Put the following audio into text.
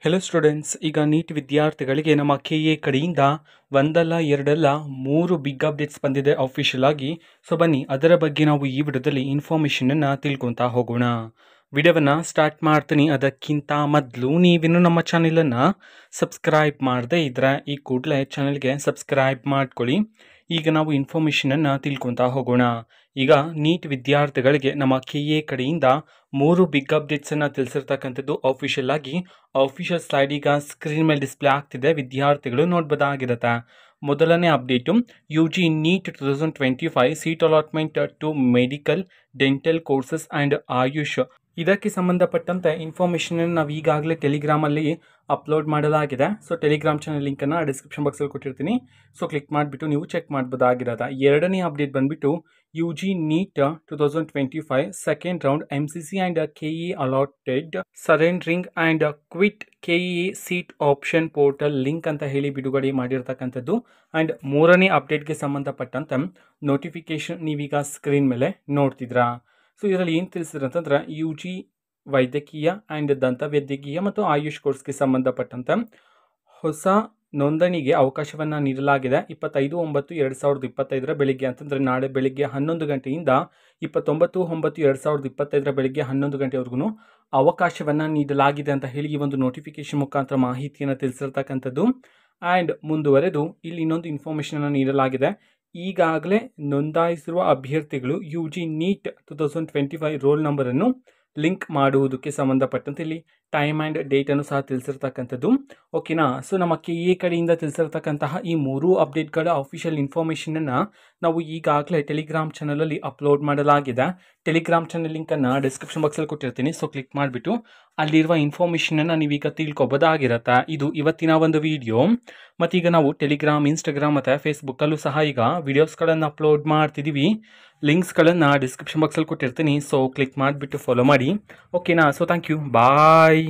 Hello students, ಈಗ neat ವಿದ್ಯಾರ್ಥಿಗಳಿಗೆ ನಮ್ಮ KA ಕಡೆಯಿಂದ ಒಂದಲ್ಲ ಎರಡಲ್ಲ 3 ಬಿಗ್ ಅಪ್ಡೇಟ್ಸ್ ಬಂದಿದೆ ಅಫಿಷಿಯಲ್ ಆಗಿ. ಸೊ ಬನ್ನಿ ಅದರ ಬಗ್ಗೆ ನಾವು ಈ ವಿಡಿಯೋದಲ್ಲಿ ಇನ್ಫಾರ್ಮೇಷನನ್ನು ತಿಳ್ಕೊತಾ ಹೋಗೋಣ. ವಿಡಿಯೋವನ್ನು ಸ್ಟಾರ್ಟ್ ಮಾಡ್ತೀನಿ. ಅದಕ್ಕಿಂತ ಮೊದಲು ನೀವಿನ್ನೂ ನಮ್ಮ ಚಾನೆಲನ್ನು ಸಬ್ಸ್ಕ್ರೈಬ್ ಮಾಡದೇ ಇದ್ದರೆ ಈ ಕೂಡಲೇ ಚಾನೆಲ್ಗೆ ಸಬ್ಸ್ಕ್ರೈಬ್ ಮಾಡ್ಕೊಳ್ಳಿ. ಈಗ ನಾವು ಇನ್ಫಾರ್ಮೇಷನನ್ನು ತಿಳ್ಕೊತಾ ಹೋಗೋಣ. ಈಗ ನೀಟ್ ವಿದ್ಯಾರ್ಥಿಗಳಿಗೆ ನಮ್ಮ KA ಕಡೆಯಿಂದ 3 ಬಿಗ್ ಅಪ್ಡೇಟ್ಸನ್ನು ತಿಳಿಸಿರ್ತಕ್ಕಂಥದ್ದು ಅಫಿಷಿಯಲ್ ಆಗಿ. ಅಫಿಷಿಯಲ್ ಸ್ಲೈಡ್ ಈಗ ಸ್ಕ್ರೀನ್ ಮೇಲೆ ಡಿಸ್ಪ್ಲೇ ಆಗ್ತಿದೆ, ವಿದ್ಯಾರ್ಥಿಗಳು ನೋಡ್ಬೋದಾಗಿರುತ್ತೆ. ಮೊದಲನೇ update UG NEET 2025 seat allotment to medical, dental courses and AYUSH. ಇದಕ್ಕೆ ಸಂಬಂಧಪಟ್ಟಂತೆ ಇನ್ಫಾರ್ಮೇಷನ್ ನಾವು ಈಗಾಗಲೇ ಟೆಲಿಗ್ರಾಮಲ್ಲಿ ಅಪ್ಲೋಡ್ ಮಾಡಲಾಗಿದೆ. ಸೊ ಟೆಲಿಗ್ರಾಮ್ ಚಾನಲ್ ಲಿಂಕನ್ನು ಡಿಸ್ಕ್ರಿಪ್ಷನ್ ಬಾಕ್ಸಲ್ಲಿ ಕೊಟ್ಟಿರ್ತೀನಿ. ಸೊ ಕ್ಲಿಕ್ ಮಾಡಿಬಿಟ್ಟು ನೀವು ಚೆಕ್ ಮಾಡ್ಬೋದಾಗಿರೋದು. ಎರಡನೇ ಅಪ್ಡೇಟ್ ಬಂದುಬಿಟ್ಟು UG NEET 2025 second round MCC and KE allotted surrendering and quit KE seat option portal link ಅಂತ ಹೇಳಿ ಬಿಡುಗಡೆ ಮಾಡಿರ್ತಕ್ಕಂಥದ್ದು. ಆ್ಯಂಡ್ ಮೂರನೇ ಅಪ್ಡೇಟ್ಗೆ ಸಂಬಂಧಪಟ್ಟಂತೆ ನೋಟಿಫಿಕೇಶನ್ ನೀವೀಗ ಸ್ಕ್ರೀನ್ ಮೇಲೆ ನೋಡ್ತಿದ್ರಾ. ಸೊ ಇದರಲ್ಲಿ ಏನು ತಿಳಿಸಿದ್ರೆ ಅಂತಂದ್ರೆ UG ವೈದ್ಯಕೀಯ ಆ್ಯಂಡ್ ದಂತವೈದ್ಯಕೀಯ ಮತ್ತು ಆಯುಷ್ ಕೋರ್ಸ್ಗೆ ಸಂಬಂಧಪಟ್ಟಂತೆ ಹೊಸ ನೋಂದಣಿಗೆ ಅವಕಾಶವನ್ನು ನೀಡಲಾಗಿದೆ. 25/9/2025 ಬೆಳಿಗ್ಗೆ ಅಂತಂದರೆ ನಾಳೆ ಬೆಳಿಗ್ಗೆ 11 ಗಂಟೆಯಿಂದ 29/9/2025 ಬೆಳಿಗ್ಗೆ 11 ಗಂಟೆವರೆಗೂ ಅವಕಾಶವನ್ನು ನೀಡಲಾಗಿದೆ ಅಂತ ಹೇಳಿ ಈ ಒಂದು ನೋಟಿಫಿಕೇಶನ್ ಮುಖಾಂತರ ಮಾಹಿತಿಯನ್ನು ತಿಳಿಸಿರ್ತಕ್ಕಂಥದ್ದು. ಆ್ಯಂಡ್ ಮುಂದುವರೆದು ಇಲ್ಲಿ ಇನ್ನೊಂದು ಇನ್ಫಾರ್ಮೇಷನನ್ನು ನೀಡಲಾಗಿದೆ. ಈಗಾಗಲೇ ನೋಂದಾಯಿಸಿರುವ ಅಭ್ಯರ್ಥಿಗಳು UG ನೀಟ್ 2025 ರೋಲ್ ನಂಬರನ್ನು ಲಿಂಕ್ ಮಾಡುವುದಕ್ಕೆ ಸಂಬಂಧಪಟ್ಟಂತೆ ಇಲ್ಲಿ ಟೈಮ್ ಆ್ಯಂಡ್ ಡೇಟನ್ನು ಸಹ ತಿಳಿಸಿರ್ತಕ್ಕಂಥದ್ದು. ಓಕೆನಾ. ಸೊ ನಮ್ಮ KA ಕಡೆಯಿಂದ ತಿಳಿಸಿರ್ತಕ್ಕಂತಹ ಈ 3 ಅಪ್ಡೇಟ್ಗಳ ಅಫಿಷಿಯಲ್ ಇನ್ಫಾರ್ಮೇಷನನ್ನು ನಾವು ಈಗಾಗಲೇ ಟೆಲಿಗ್ರಾಮ್ ಚಾನಲಲ್ಲಿ ಅಪ್ಲೋಡ್ ಮಾಡಲಾಗಿದೆ. ಟೆಲಿಗ್ರಾಮ್ ಚಾನಲ್ ಲಿಂಕನ್ನು ಡಿಸ್ಕ್ರಿಪ್ಷನ್ ಬಾಕ್ಸಲ್ಲಿ ಕೊಟ್ಟಿರ್ತೀನಿ. ಸೊ ಕ್ಲಿಕ್ ಮಾಡಿಬಿಟ್ಟು ಅಲ್ಲಿರುವ ಇನ್ಫಾರ್ಮೇಷನನ್ನು ನೀವೀಗ ತಿಳ್ಕೊಬೋದಾಗಿರುತ್ತೆ. ಇದು ಇವತ್ತಿನ ಒಂದು ವಿಡಿಯೋ. ಮತ್ತೀಗ ನಾವು ಟೆಲಿಗ್ರಾಮ್, ಇನ್ಸ್ಟಾಗ್ರಾಮ್ ಮತ್ತು ಫೇಸ್ಬುಕ್ಕಲ್ಲೂ ಸಹ ಈಗ ವಿಡಿಯೋಸ್ಗಳನ್ನು ಅಪ್ಲೋಡ್ ಮಾಡ್ತಿದ್ದೀವಿ. ಲಿಂಕ್ಸ್ಗಳನ್ನು ಡಿಸ್ಕ್ರಿಪ್ಷನ್ ಬಾಕ್ಸಲ್ಲಿ ಕೊಟ್ಟಿರ್ತೀನಿ. ಸೊ ಕ್ಲಿಕ್ ಮಾಡಿಬಿಟ್ಟು ಫಾಲೋ ಮಾಡಿ. ಓಕೆನಾ. So thank you, bye.